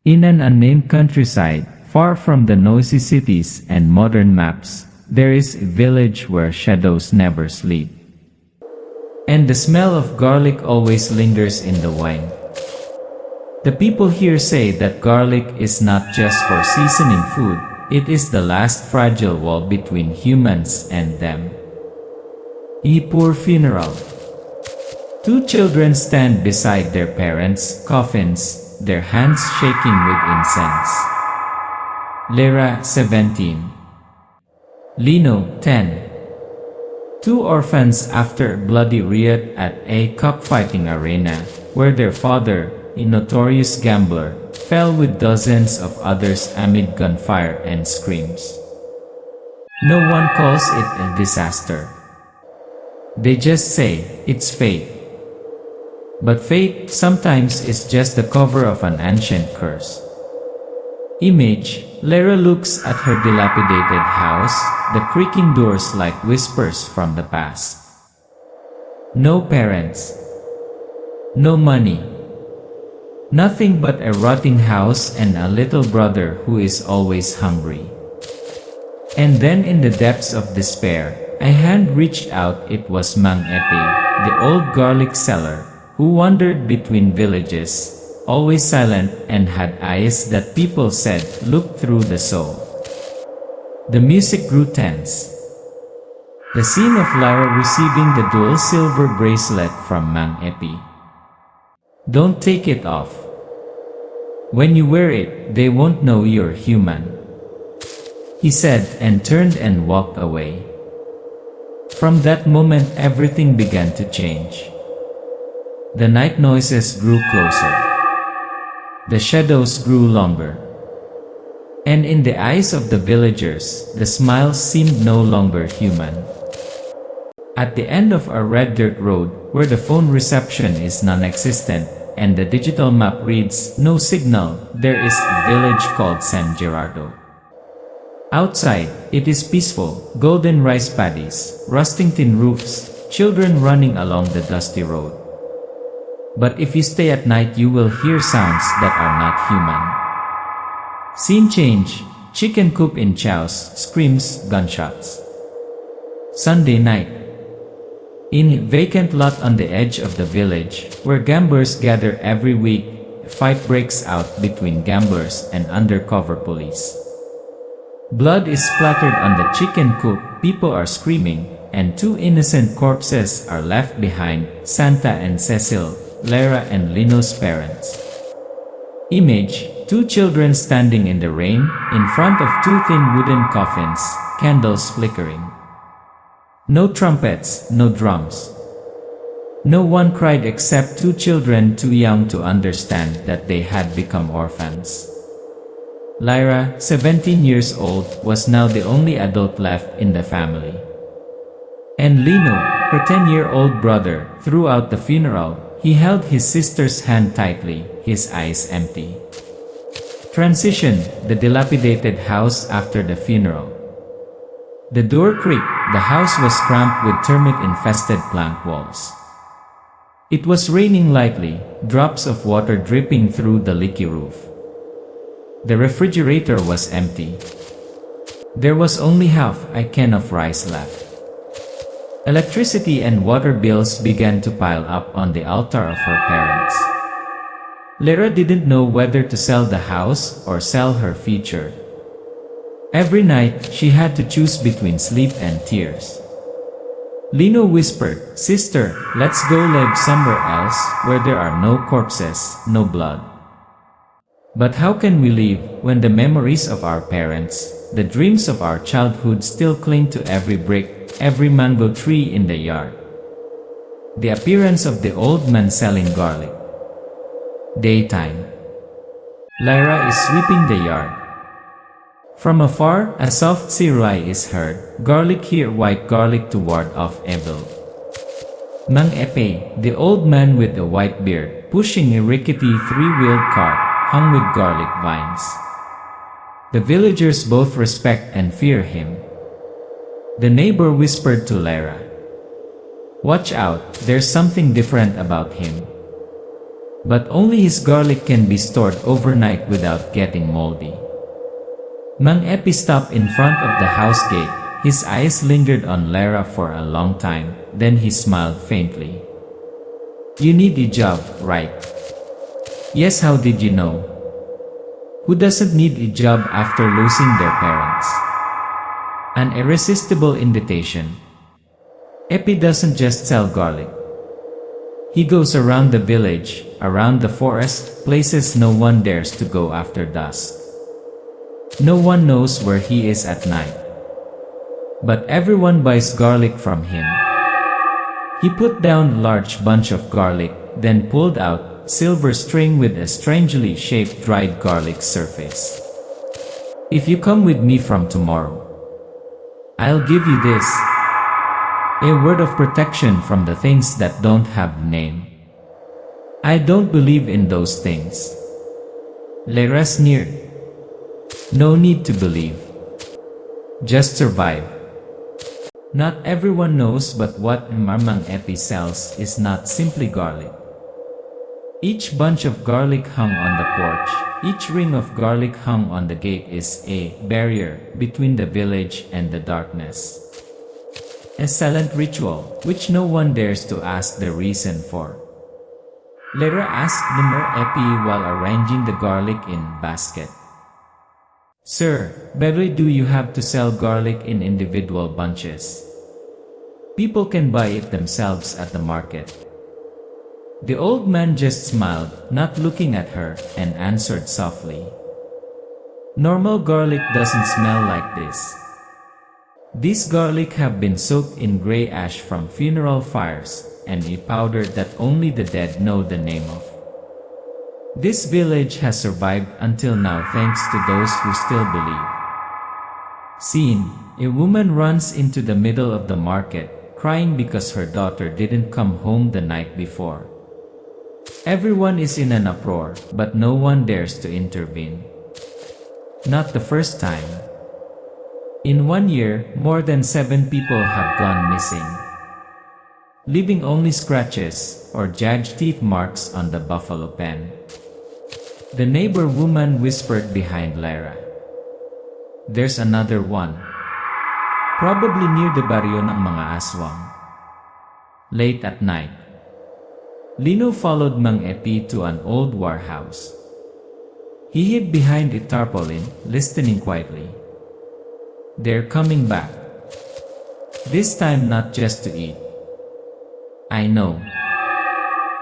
In an unnamed countryside, far from the noisy cities and modern maps, there is a village where shadows never sleep. And the smell of garlic always lingers in the wine. The people here say that garlic is not just for seasoning food, it is the last fragile wall between humans and them. A poor funeral. Two children stand beside their parents' coffins, their hands shaking with incense. Lyra, 17. Lino, 10. Two orphans after a bloody riot at a cockfighting arena, where their father, a notorious gambler, fell with dozens of others amid gunfire and screams. No one calls it a disaster. They just say, it's fate. But fate sometimes is just the cover of an ancient curse. Image, Lyra looks at her dilapidated house, the creaking doors like whispers from the past. No parents. No money. Nothing but a rotting house and a little brother who is always hungry. And then in the depths of despair, a hand reached out. It was Mangi, the old garlic seller, who wandered between villages, always silent and had eyes that people said looked through the soul. The music grew tense. The scene of Lyra receiving the dual silver bracelet from Mangi. Don't take it off. When you wear it, they won't know you're human, he said, and turned and walked away. From that moment everything began to change. The night noises grew closer. The shadows grew longer. And in the eyes of the villagers, the smiles seemed no longer human. At the end of a red dirt road, where the phone reception is non-existent, and the digital map reads, no signal, there is a village called San Gerardo. Outside, it is peaceful, golden rice paddies, rusting tin roofs, children running along the dusty road. But if you stay at night you will hear sounds that are not human. Scene change, chicken coop in chows, screams, gunshots. Sunday night. In a vacant lot on the edge of the village, where gamblers gather every week, a fight breaks out between gamblers and undercover police. Blood is splattered on the chicken coop, people are screaming, and two innocent corpses are left behind, Santa and Cecil, Lyra and Lino's parents. Image, two children standing in the rain, in front of two thin wooden coffins, candles flickering. No trumpets, no drums. No one cried except two children too young to understand that they had become orphans. Lyra, 17 years old, was now the only adult left in the family. And Lino, her 10-year-old brother, throughout the funeral, he held his sister's hand tightly, his eyes empty. Transition, the dilapidated house after the funeral. The door creaked, the house was cramped with termite-infested plank walls. It was raining lightly, drops of water dripping through the leaky roof. The refrigerator was empty. There was only half a can of rice left. Electricity and water bills began to pile up on the altar of her parents. Lyra didn't know whether to sell the house or sell her future. Every night, she had to choose between sleep and tears. Lino whispered, "Sister, let's go live somewhere else, where there are no corpses, no blood." But how can we live, when the memories of our parents, the dreams of our childhood still cling to every brick, every mango tree in the yard? The appearance of the old man selling garlic. Daytime. Lyra is sweeping the yard. From afar, a soft sirai is heard, garlic here, white garlic to ward off evil. Mangi, the old man with the white beard, pushing a rickety three-wheeled cart, hung with garlic vines. The villagers both respect and fear him. The neighbor whispered to Lyra, "Watch out, there's something different about him." But only his garlic can be stored overnight without getting moldy. Mang Epi stopped in front of the house gate. His eyes lingered on Lara for a long time, then he smiled faintly. You need a job, right? Yes, how did you know? Who doesn't need a job after losing their parents? An irresistible invitation. Epi doesn't just sell garlic. He goes around the village, around the forest, places no one dares to go after dusk. No one knows where he is at night. But everyone buys garlic from him. He put down a large bunch of garlic, then pulled out silver string with a strangely shaped dried garlic surface. If you come with me from tomorrow, I'll give you this. A word of protection from the things that don't have a name. I don't believe in those things. Lara sneered. No need to believe. Just survive. Not everyone knows, but what Mang Epi sells is not simply garlic. Each bunch of garlic hung on the porch, each ring of garlic hung on the gate is a barrier between the village and the darkness. A silent ritual, which no one dares to ask the reason for. Lara asked Mang Epi while arranging the garlic in basket. Sir, why do you have to sell garlic in individual bunches? People can buy it themselves at the market. The old man just smiled, not looking at her, and answered softly. Normal garlic doesn't smell like this. These garlic have been soaked in gray ash from funeral fires, and a powder that only the dead know the name of. This village has survived until now thanks to those who still believe. Scene: a woman runs into the middle of the market, crying because her daughter didn't come home the night before. Everyone is in an uproar, but no one dares to intervene. Not the first time. In 1 year, more than 7 people have gone missing, leaving only scratches or jagged teeth marks on the buffalo pen. The neighbor woman whispered behind Lara. There's another one. Probably near the baryo ng mga Aswang. Late at night, Lino followed Mang Epi to an old warehouse. He hid behind a tarpaulin, listening quietly. They're coming back. This time not just to eat. I know.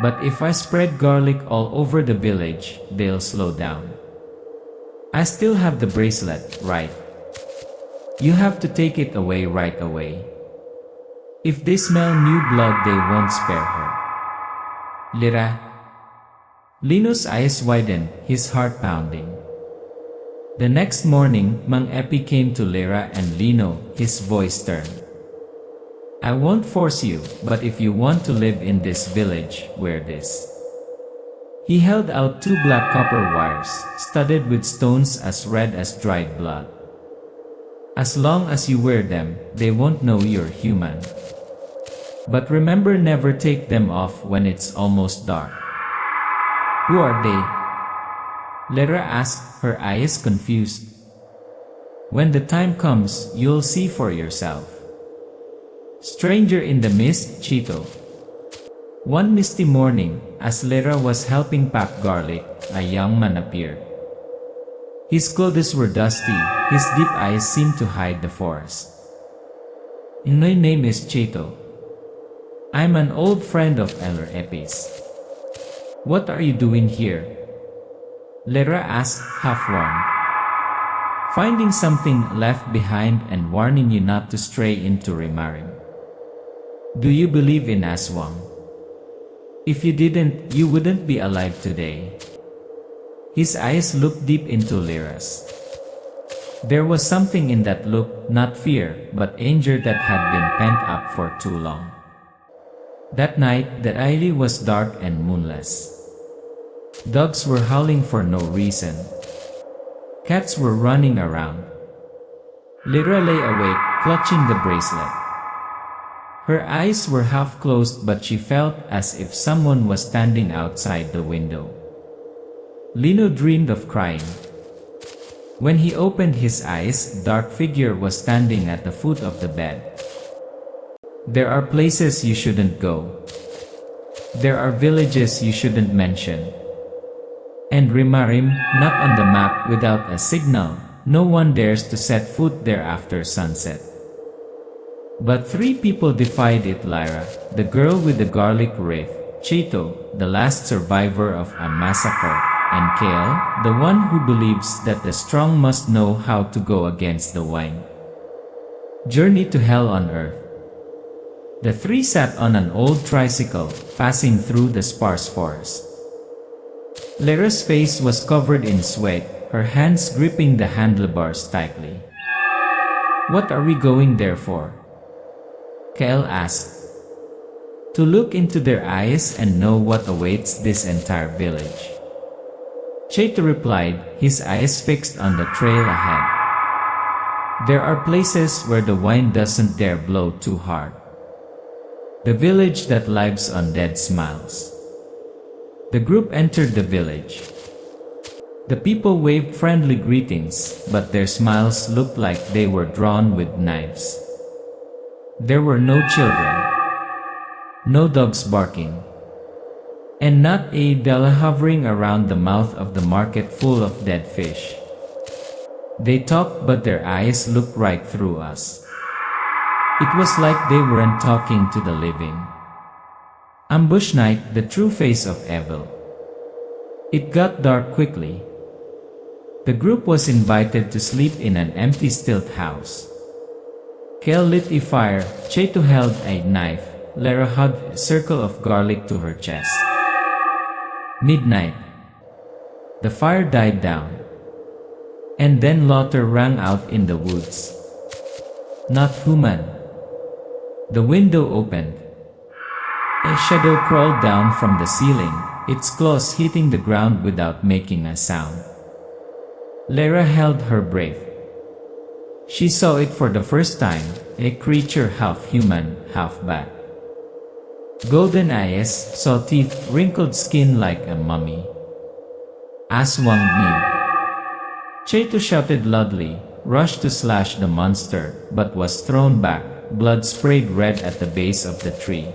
But if I spread garlic all over the village, they'll slow down. I still have the bracelet, right? You have to take it away right away. If they smell new blood, they won't spare her. Lara. Lino's eyes widened, his heart pounding. The next morning, Mang Epi came to Lara and Lino, his voice stern. I won't force you, but if you want to live in this village, wear this. He held out 2 black copper wires, studded with stones as red as dried blood. As long as you wear them, they won't know you're human. But remember, never take them off when it's almost dark. Who are they? Lara asked, her eyes confused. When the time comes, you'll see for yourself. Stranger in the mist, Chito. One misty morning, as Lara was helping pack garlic, a young man appeared. His clothes were dusty, his deep eyes seemed to hide the forest. My name is Chito. I'm an old friend of Elder Epi's. What are you doing here? Lara asked, half-warned. Finding something left behind and warning you not to stray into remarrying. Do you believe in Aswang? If you didn't, you wouldn't be alive today. His eyes looked deep into Lara's. There was something in that look, not fear, but anger that had been pent up for too long. That night, the alley was dark and moonless. Dogs were howling for no reason. Cats were running around. Lara lay awake, clutching the bracelet. Her eyes were half closed, but she felt as if someone was standing outside the window. Lino dreamed of crying. When he opened his eyes, a dark figure was standing at the foot of the bed. There are places you shouldn't go. There are villages you shouldn't mention. And Rimarim, not on the map, without a signal. No one dares to set foot there after sunset. But three people defied it: Lyra, the girl with the garlic wreath; Cheto, the last survivor of a massacre; and Kale, the one who believes that the strong must know how to go against the wine. Journey to Hell on Earth. The three sat on an old tricycle, passing through the sparse forest. Lyra's face was covered in sweat, her hands gripping the handlebars tightly. "What are we going there for?" Kale asked. "To look into their eyes and know what awaits this entire village." Cheto replied, his eyes fixed on the trail ahead. "There are places where the wind doesn't dare blow too hard. The village that lives on dead smiles." The group entered the village. The people waved friendly greetings, but their smiles looked like they were drawn with knives. There were no children, no dogs barking, and not a Della hovering around the mouth of the market full of dead fish. They talked, but their eyes looked right through us. It was like they weren't talking to the living. Ambush night, the true face of evil. It got dark quickly. The group was invited to sleep in an empty stilt house. Kale lit a fire, Cheto held a knife, Lyra hugged a circle of garlic to her chest. Midnight. The fire died down. And then laughter rang out in the woods. Not human. The window opened. A shadow crawled down from the ceiling, its claws hitting the ground without making a sound. Lyra held her breath. She saw it for the first time, a creature half human, half bat. Golden eyes, saw teeth, wrinkled skin like a mummy. Aswang knew. Cheto shouted loudly, rushed to slash the monster, but was thrown back, blood sprayed red at the base of the tree.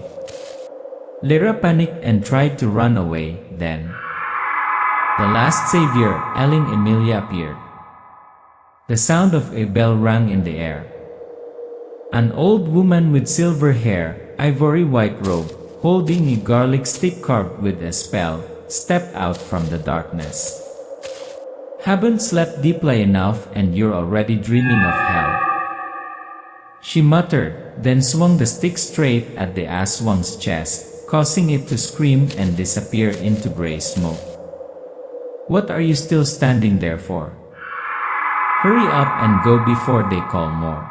Lyra panicked and tried to run away, then the last savior, Amelia, appeared. The sound of a bell rang in the air. An old woman with silver hair, ivory white robe, holding a garlic stick carved with a spell, stepped out from the darkness. "Haven't slept deeply enough and you're already dreaming of hell," she muttered, then swung the stick straight at the Aswang's chest, causing it to scream and disappear into gray smoke. "What are you still standing there for? Hurry up and go before they call more."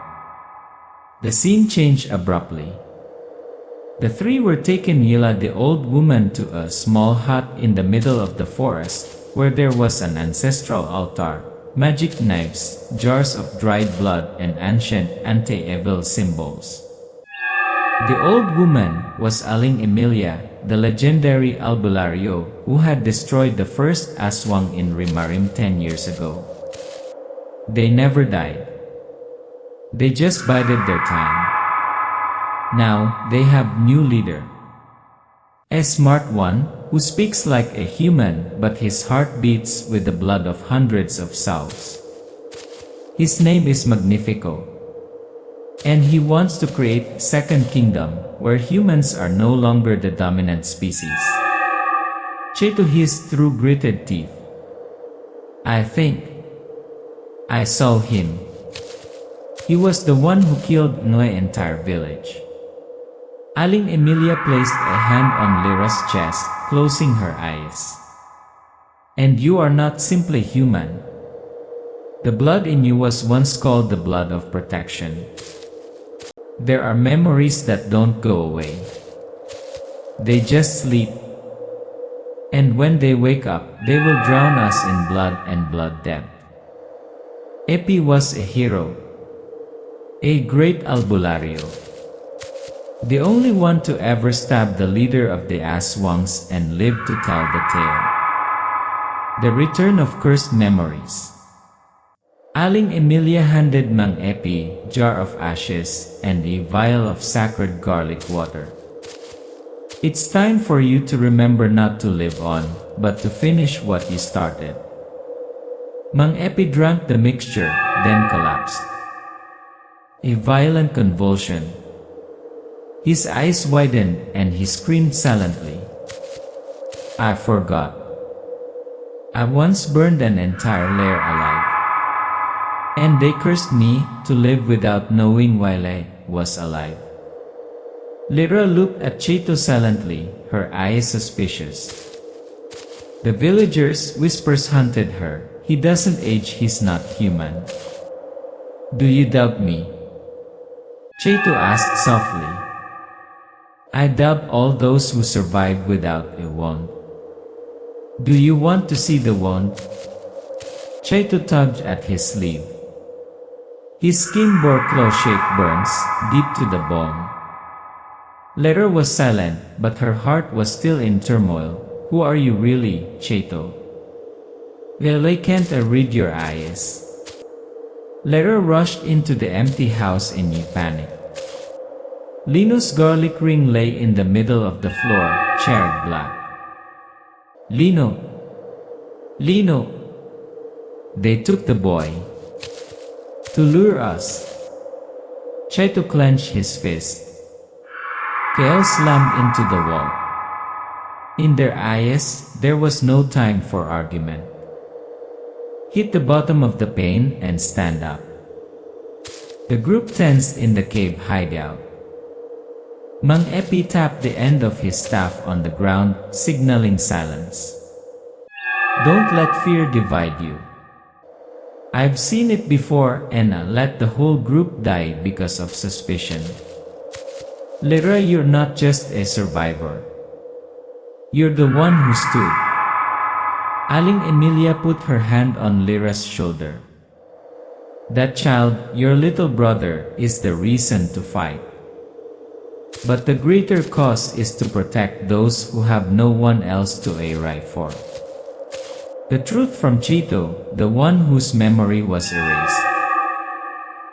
The scene changed abruptly. The three were taken, Yila the old woman, to a small hut in the middle of the forest, where there was an ancestral altar, magic knives, jars of dried blood, and ancient anti-evil symbols. The old woman was Amelia, the legendary albulario, who had destroyed the first Aswang in Rimarim 10 years ago. They never died. They just bided their time. Now, they have new leader. A smart one, who speaks like a human, but his heart beats with the blood of hundreds of souls. His name is Magnifico. And he wants to create a second kingdom, where humans are no longer the dominant species. Cheto hissed through gritted teeth. "I think I saw him. He was the one who killed the entire village." Amelia placed a hand on Lyra's chest, closing her eyes. "And you are not simply human. The blood in you was once called the blood of protection. There are memories that don't go away. They just sleep. And when they wake up, they will drown us in blood and blood debt." Epi was a hero. A great albulario. The only one to ever stab the leader of the Aswangs and live to tell the tale. The return of cursed memories. Aling Amelia handed Mang Epi a jar of ashes and a vial of sacred garlic water. It's time for you to remember not to live on, but to finish what you started. Mang Epi drank the mixture, then collapsed. A violent convulsion. His eyes widened and he screamed silently. I forgot. I once burned an entire lair alive. And they cursed me to live without knowing while I was alive. Lyra looked at Cheto silently, her eyes suspicious. The villagers' whispers haunted her. He doesn't age, he's not human. Do you doubt me? Cheto asked softly. I doubt all those who survive without a wound. Do you want to see the wound? Cheto tugged at his sleeve. His skin bore claw-shaped burns, deep to the bone. Lyra was silent, but her heart was still in turmoil. Who are you really, Cheto? Well, I can't read your eyes. Lyra rushed into the empty house in a panic. Lino's garlic ring lay in the middle of the floor, charred black. Lino! Lino! They took the boy. To lure us. Cheto clenched his fist. Kale slammed into the wall. In their eyes, there was no time for argument. Hit the bottom of the pane and stand up. The group tensed in the cave hideout. Mang Epi tapped the end of his staff on the ground, signaling silence. Don't let fear divide you. I've seen it before, and I let the whole group die because of suspicion. Lyra, you're not just a survivor. You're the one who stood. Aling Amelia put her hand on Lyra's shoulder. That child, your little brother, is the reason to fight. But the greater cause is to protect those who have no one else to ally for. The truth from Cheto, the one whose memory was erased.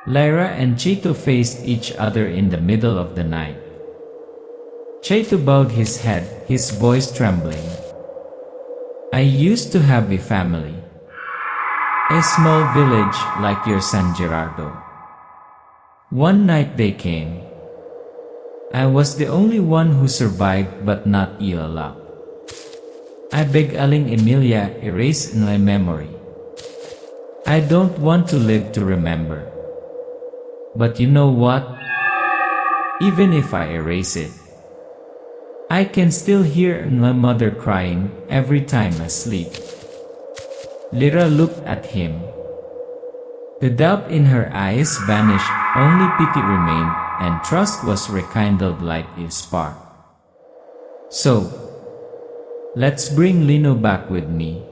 Lyra and Cheto faced each other in the middle of the night. Cheto bowed his head, his voice trembling. I used to have a family. A small village like your San Gerardo. One night they came. I was the only one who survived, but not ill luck. I beg Aling Amelia, erase my memory. I don't want to live to remember. But you know what? Even if I erase it, I can still hear my mother crying every time I sleep. Lyra looked at him. The doubt in her eyes vanished, only pity remained, and trust was rekindled like a spark. So, let's bring Lino back with me,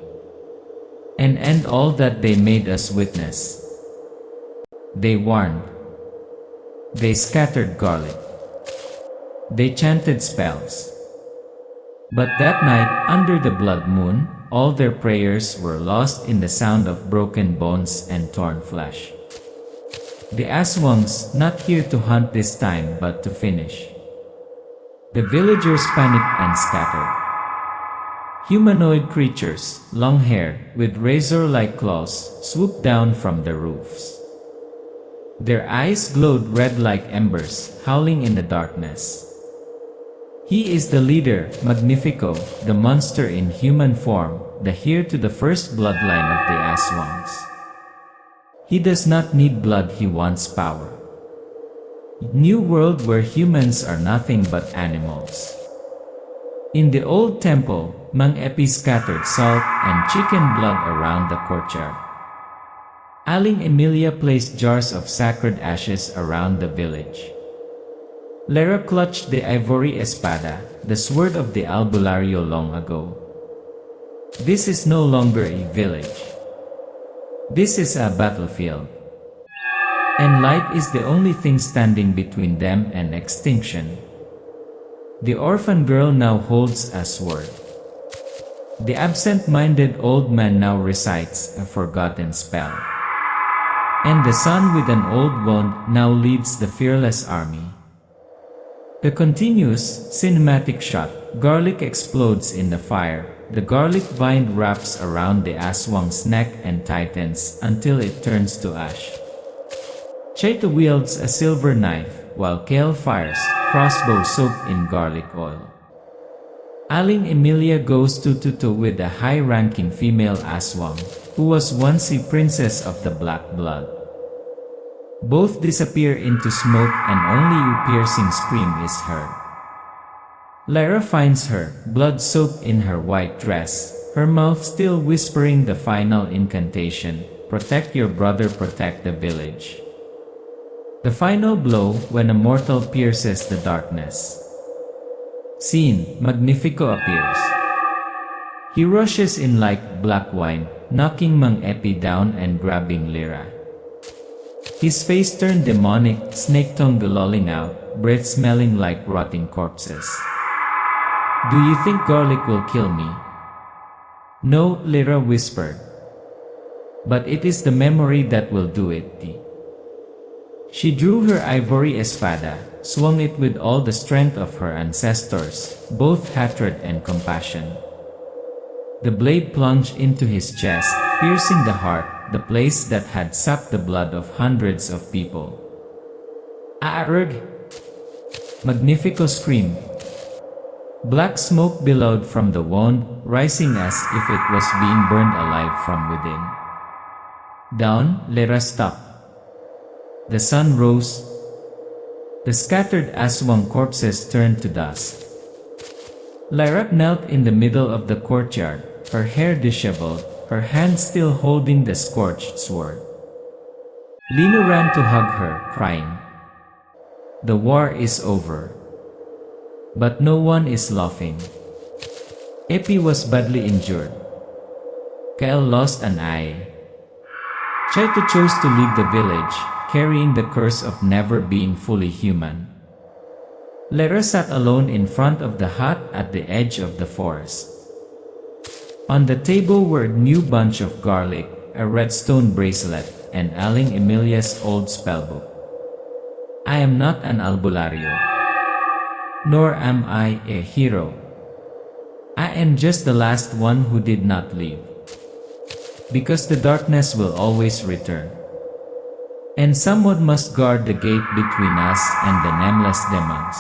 and end all that they made us witness. They warned. They scattered garlic. They chanted spells. But that night, under the blood moon, all their prayers were lost in the sound of broken bones and torn flesh. The Aswangs, not here to hunt this time but to finish. The villagers panicked and scattered. Humanoid creatures, long-haired, with razor-like claws, swooped down from the roofs. Their eyes glowed red like embers, howling in the darkness. He is the leader, Magnifico, the monster in human form, the heir to the first bloodline of the Aswangs. He does not need blood, he wants power. New world where humans are nothing but animals. In the old temple, Mang Epi scattered salt and chicken blood around the courtyard. Aling Amelia placed jars of sacred ashes around the village. Lyra clutched the ivory espada, the sword of the albulario long ago. This is no longer a village. This is a battlefield. And light is the only thing standing between them and extinction. The orphan girl now holds a sword. The absent-minded old man now recites a forgotten spell. And the son with an old wand now leads the fearless army. The continuous, cinematic shot, garlic explodes in the fire. The garlic vine wraps around the Aswang's neck and tightens until it turns to ash. Chaito wields a silver knife, while Kale fires, crossbow soaked in garlic oil. Aling Amelia goes toe-to-toe with a high-ranking female Aswang, who was once a princess of the Black Blood. Both disappear into smoke and only a piercing scream is heard. Lyra finds her, blood-soaked in her white dress, her mouth still whispering the final incantation, "Protect your brother, protect the village." The final blow when a mortal pierces the darkness. Scene, Magnifico appears. He rushes in like black wine, knocking Mang Epi down and grabbing Lyra. His face turned demonic, snake tongue lolling out, breath smelling like rotting corpses. "Do you think garlic will kill me?" "No," Lyra whispered. "But it is the memory that will do it." She drew her ivory espada, swung it with all the strength of her ancestors, both hatred and compassion. The blade plunged into his chest, piercing the heart, the place that had sucked the blood of hundreds of people. "Aarg!" Magnifico screamed. Black smoke billowed from the wand, rising as if it was being burned alive from within. Down, Lyra stopped. The sun rose. The scattered Aswang corpses turned to dust. Lyra knelt in the middle of the courtyard, her hair disheveled, her hand still holding the scorched sword. Lino ran to hug her, crying, "The war is over." But no one is laughing. Epi was badly injured. Kael lost an eye. Chaito chose to leave the village, carrying the curse of never being fully human. Lyra sat alone in front of the hut at the edge of the forest. On the table were a new bunch of garlic, a redstone bracelet, and Aling Amelia's old spellbook. "I am not an albulario. Nor am I a hero. I am just the last one who did not leave. Because the darkness will always return. And someone must guard the gate between us and the nameless demons."